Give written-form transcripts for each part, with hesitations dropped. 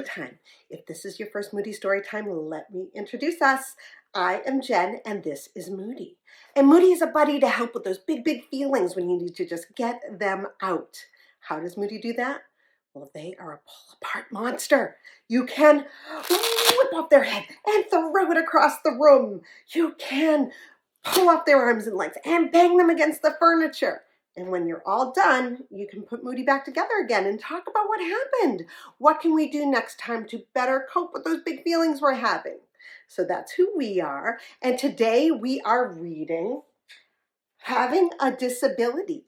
time. If this is your first Moody story time, let me introduce us. I am Jen, and this is Moody. And Moody is a buddy to help with those big feelings when you need to just get them out. How does Moody do that? Well, they are a pull-apart monster. You can whip off their head and throw it across the room. You can pull off their arms and legs and bang them against the furniture. And when you're all done, you can put Moody back together again and talk about what happened. What can we do next time to better cope with those big feelings we're having? So that's who we are. And today we are reading Having a Disability.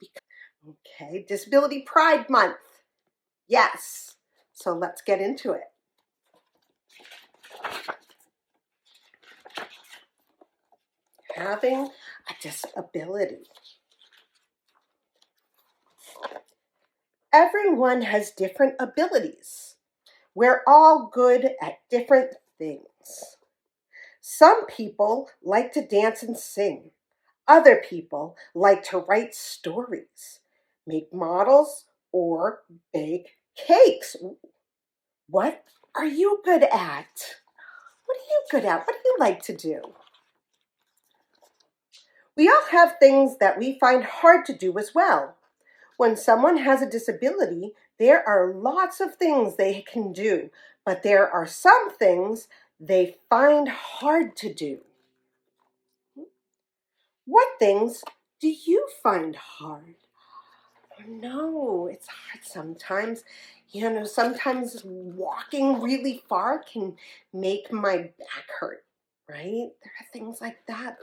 Okay, Disability Pride Month. Yes. So let's get into it. Having a disability. Everyone has different abilities. We're all good at different things. Some people like to dance and sing. Other people like to write stories, make models, or bake cakes. What are you good at? What are you good at? What do you like to do? We all have things that we find hard to do as well. When someone has a disability, there are lots of things they can do, but there are some things they find hard to do. What things do you find hard? No, it's hard sometimes. Sometimes walking really far can make my back hurt, right? There are things like that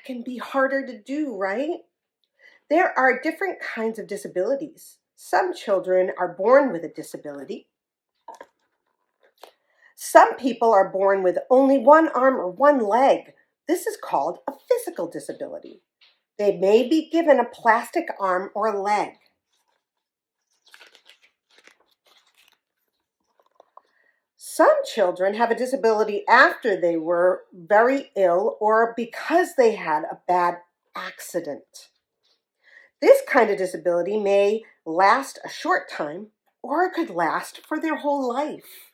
can be harder to do, right? There are different kinds of disabilities. Some children are born with a disability. Some people are born with only one arm or one leg. This is called a physical disability. They may be given a plastic arm or leg. Some children have a disability after they were very ill or because they had a bad accident. This kind of disability may last a short time, or it could last for their whole life.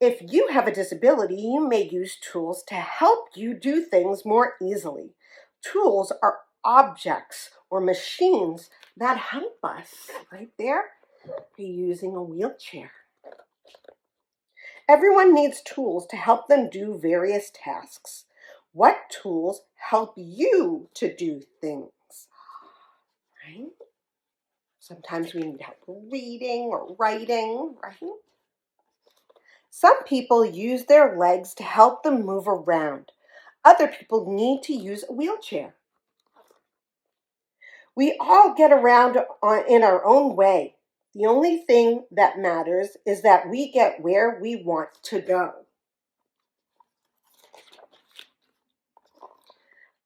If you have a disability, you may use tools to help you do things more easily. Tools are objects or machines that help us. Right there, you're using a wheelchair. Everyone needs tools to help them do various tasks. What tools help you to do things? Right? Sometimes we need help reading or writing, right? Some people use their legs to help them move around. Other people need to use a wheelchair. We all get around in our own way. The only thing that matters is that we get where we want to go.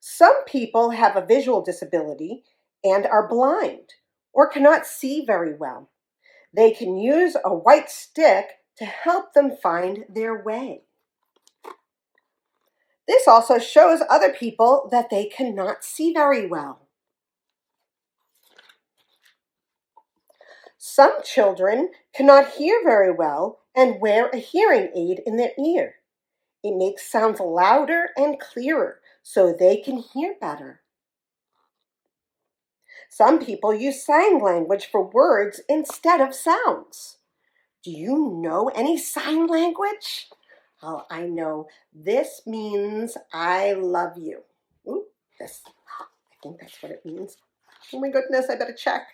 Some people have a visual disability and are blind or cannot see very well. They can use a white stick to help them find their way. This also shows other people that they cannot see very well. Some children cannot hear very well and wear a hearing aid in their ear. It makes sounds louder and clearer so they can hear better. Some people use sign language for words instead of sounds. Do you know any sign language? Oh, I know. This means I love you. Ooh, I think that's what it means. Oh my goodness, I better check.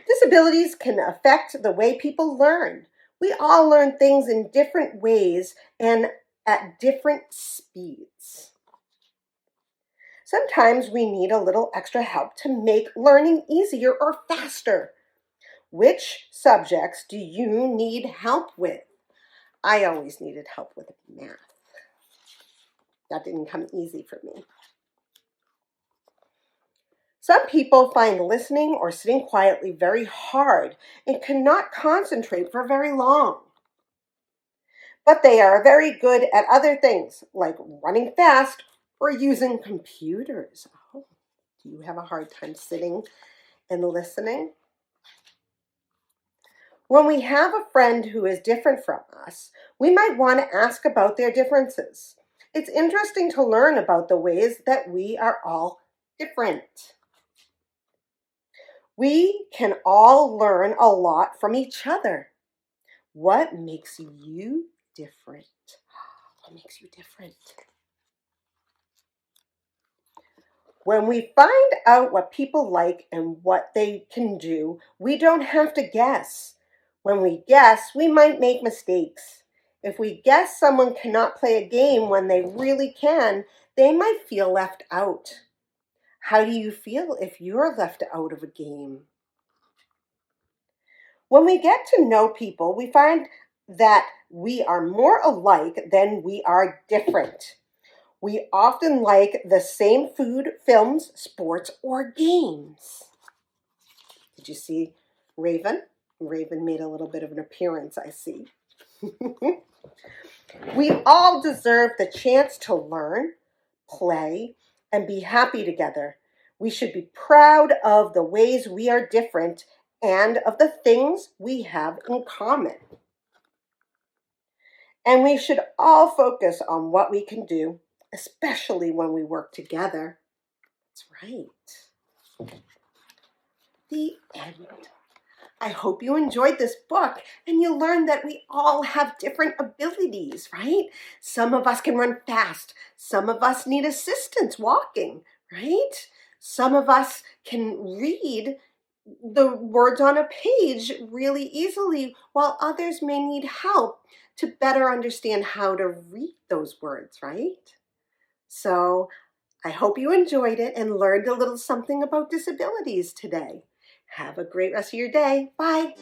Disabilities can affect the way people learn. We all learn things in different ways and at different speeds. Sometimes we need a little extra help to make learning easier or faster. Which subjects do you need help with? I always needed help with math. That didn't come easy for me. Some people find listening or sitting quietly very hard and cannot concentrate for very long. But they are very good at other things, like running fast or using computers. Oh. Do you have a hard time sitting and listening? When we have a friend who is different from us, we might want to ask about their differences. It's interesting to learn about the ways that we are all different. We can all learn a lot from each other. What makes you different? What makes you different? When we find out what people like and what they can do, we don't have to guess. When we guess, we might make mistakes. If we guess someone cannot play a game when they really can, they might feel left out. How do you feel if you're left out of a game? When we get to know people, we find that we are more alike than we are different. We often like the same food, films, sports, or games. Did you see Raven? Raven made a little bit of an appearance, I see. We all deserve the chance to learn, play, and be happy together. We should be proud of the ways we are different and of the things we have in common. And we should all focus on what we can do, especially when we work together. That's right. The end. I hope you enjoyed this book and you learned that we all have different abilities, right? Some of us can run fast. Some of us need assistance walking, right? Some of us can read the words on a page really easily, while others may need help to better understand how to read those words, right? So I hope you enjoyed it and learned a little something about disabilities today. Have a great rest of your day. Bye.